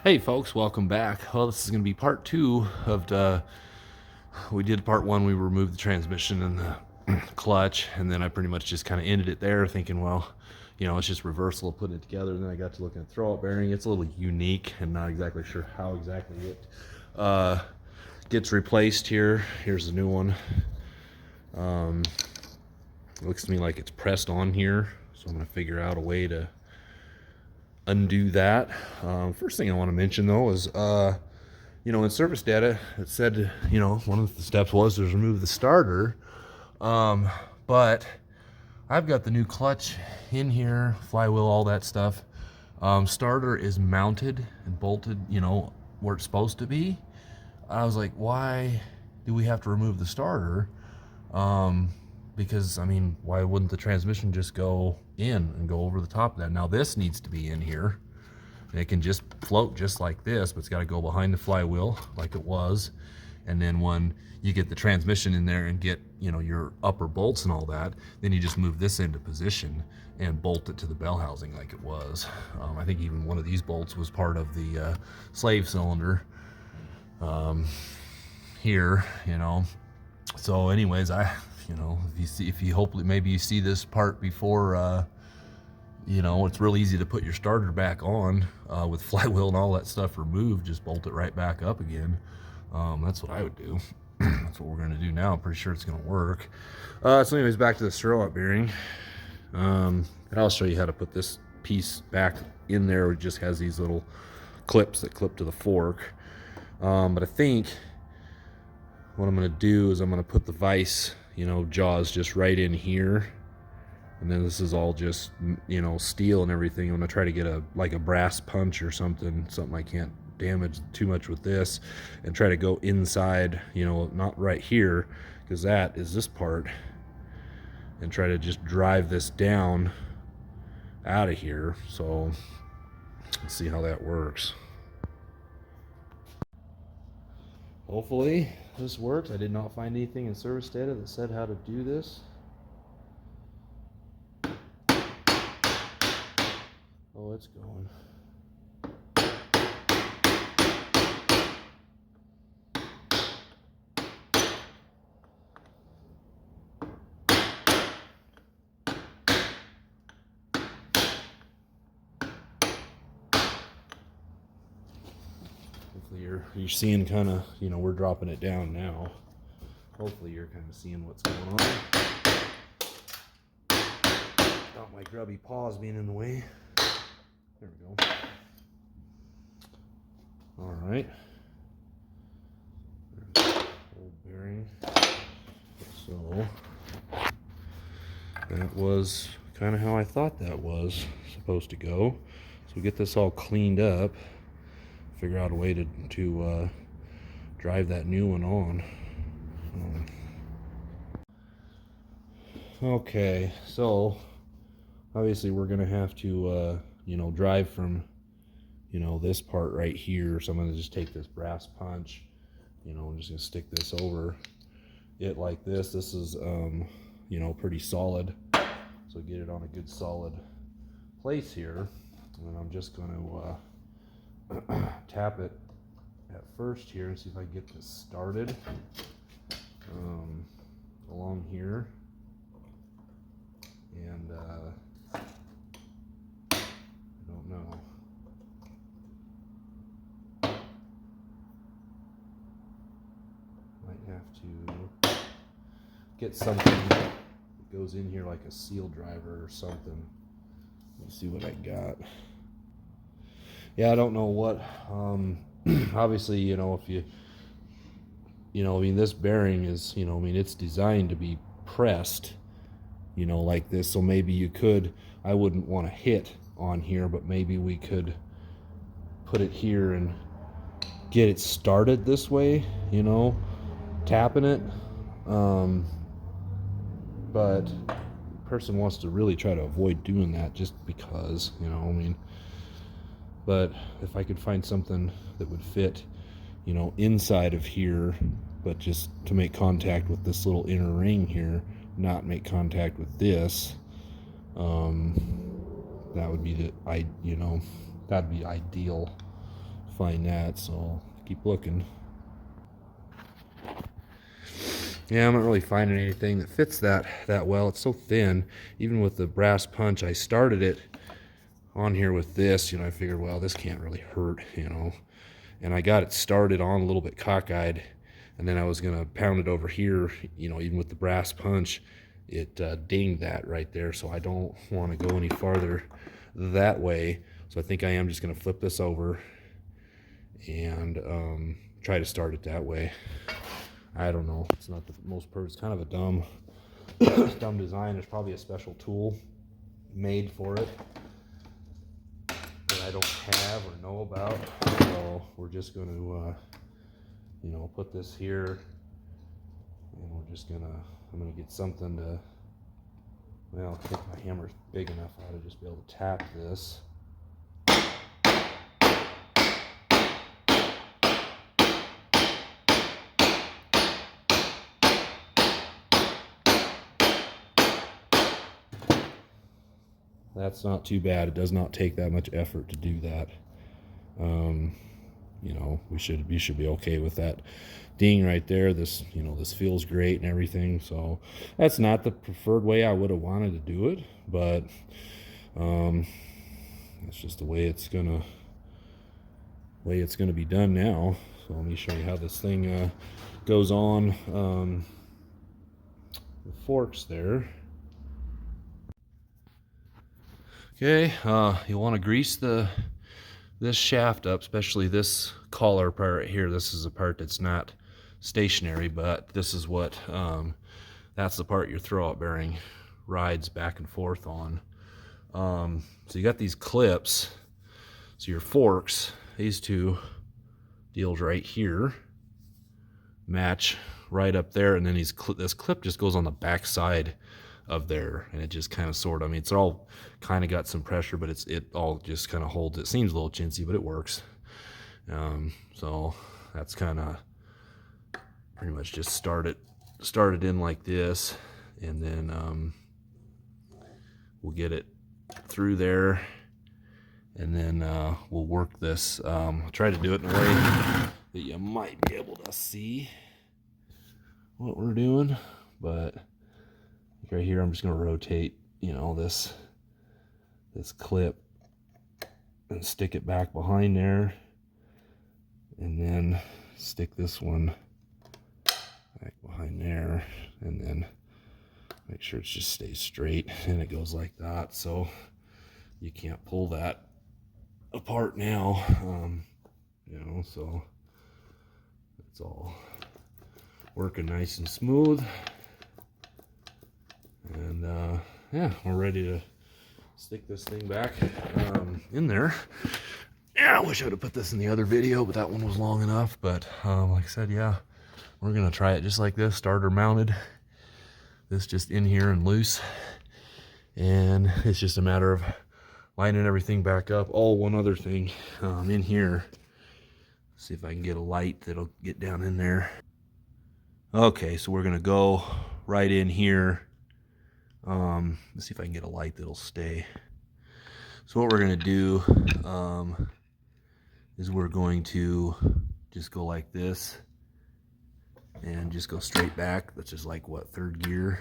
Hey folks, welcome back. Well, this is going to be part two of we did part one. We removed the transmission and the clutch, and then I pretty much just kind of ended it there, thinking, well, it's just reversal, putting it together. And then I got to looking at the throwout bearing. It's a little unique, and not exactly sure how exactly it gets replaced here. Here's the new one. It looks to me like it's pressed on here, so I'm going to figure out a way to undo that. First thing I want to mention though is in service data it said one of the steps was to remove the starter, but I've got the new clutch in here, flywheel, all that stuff. Starter is mounted and bolted where it's supposed to be. I was like, why do we have to remove the starter? Because why wouldn't the transmission just go in and go over the top of that? Now this needs to be in here, and it can just float just like this, but it's got to go behind the flywheel like it was. And then when you get the transmission in there and get your upper bolts and all that, then you just move this into position and bolt it to the bell housing like it was. I think even one of these bolts was part of the slave cylinder here. So anyways, if you hopefully maybe you see this part before, it's real easy to put your starter back on with flywheel and all that stuff removed. Just bolt it right back up again. That's what I would do. That's what we're going to do now. I'm pretty sure it's going to work. So anyways, back to the throwout bearing. And I'll show you how to put this piece back in there. It just has these little clips that clip to the fork. But I think what I'm going to do is I'm going to put the vise jaws just right in here, and then this is all just steel and everything. I'm gonna try to get a brass punch or something I can't damage too much with this, and try to go inside, not right here, because that is this part, and try to just drive this down out of here. So let's see how that works. Hopefully this works. I did not find anything in service data that said how to do this. Oh, it's going. You're seeing kind of, we're dropping it down now. Hopefully you're kind of seeing what's going on. Not my grubby paws being in the way. There we go. All right. There's the old bearing. So that was kind of how I thought that was supposed to go. So we get this all cleaned up. Figure out a way to drive that new one on. Okay, so obviously we're gonna have to drive from this part right here. So I'm gonna just take this brass punch, I'm just gonna stick this over it like this. This is pretty solid, so get it on a good solid place here, and then I'm just gonna tap it at first here and see if I can get this started along here, and I don't know. Might have to get something that goes in here like a seal driver or something. Let's see what I got. Yeah, I don't know what, obviously, if you, this bearing is, it's designed to be pressed, like this. So maybe you could, I wouldn't want to hit on here, but maybe we could put it here and get it started this way, tapping it. But the person wants to really try to avoid doing that just because, but if I could find something that would fit, inside of here, but just to make contact with this little inner ring here, not make contact with this, that would be that'd be ideal find that, so keep looking. Yeah, I'm not really finding anything that fits that well. It's so thin. Even with the brass punch, I started it on here with this, I figured, well, this can't really hurt, and I got it started on a little bit cockeyed, and then I was gonna pound it over here, even with the brass punch, it dinged that right there, so I don't want to go any farther that way. So I think I am just gonna flip this over and try to start it that way. I don't know, it's not the most perfect, it's kind of a dumb design. There's probably a special tool made for it that I don't have or know about, so we're just going to put this here, and I'm gonna get something to, well, I think my hammer's big enough I ought to just be able to tap this. That's not too bad. It does not take that much effort to do that. We should be okay with that ding right there. This feels great and everything. So that's not the preferred way I would have wanted to do it, but it's just the way it's gonna be done now. So let me show you how this thing goes on the forks there. Okay, you want to grease this shaft up, especially this collar part right here. This is a part that's not stationary, but this is what that's the part your throwout bearing rides back and forth on. So you got these clips, so your forks, these two deals right here match right up there, and then this clip just goes on the back side of there, and it just kind of it's all kind of got some pressure, but it all just kind of holds. It seems a little chintzy, but it works. So that's kind of pretty much just started in like this, and then we'll get it through there, and then we'll work this. Try to do it in a way that you might be able to see what we're doing, but right here I'm just going to rotate this clip and stick it back behind there, and then stick this one back behind there, and then make sure it just stays straight, and it goes like that, so you can't pull that apart now. So it's all working nice and smooth, and yeah, we're ready to stick this thing back in there. Yeah, I wish I would have put this in the other video, but that one was long enough. But like I said, yeah, we're gonna try it just like this, starter mounted. This just in here and loose, and it's just a matter of lining everything back up. Oh, one other thing in here, see if I can get a light that'll get down in there. Okay, so we're gonna go right in here. Let's see if I can get a light that'll stay. So what we're gonna do is we're going to just go like this and just go straight back. That's just like, what, third gear.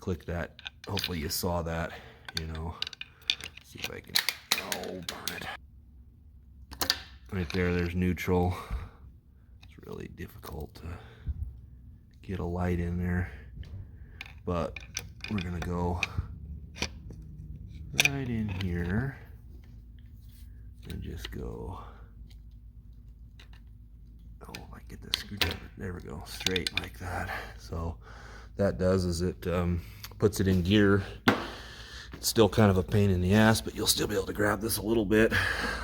Click that. Hopefully you saw that, see if I can, oh, darn it. Right there, there's neutral. It's really difficult to get a light in there, but we're gonna go right in here and just go, oh, I get the screwdriver, there we go, straight like that. So that does is it puts it in gear. It's still kind of a pain in the ass, but you'll still be able to grab this a little bit,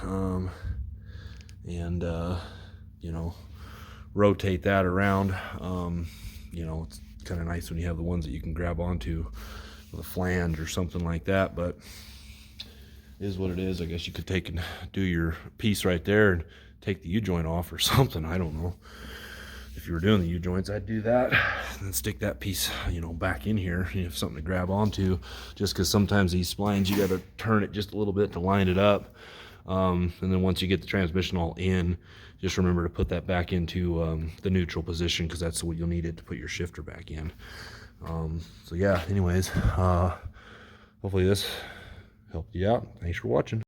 and rotate that around. It's kind of nice when you have the ones that you can grab onto with a flange or something like that, but it is what it is. I guess you could take and do your piece right there and take the U-joint off or something. I don't know. If you were doing the U-joints, I'd do that and then stick that piece, back in here. You have something to grab onto, just because sometimes these splines, you got to turn it just a little bit to line it up. And then once you get the transmission all in, just remember to put that back into the neutral position, because that's what you'll need it to put your shifter back in. So yeah, anyways, hopefully this helped you out. Thanks for watching.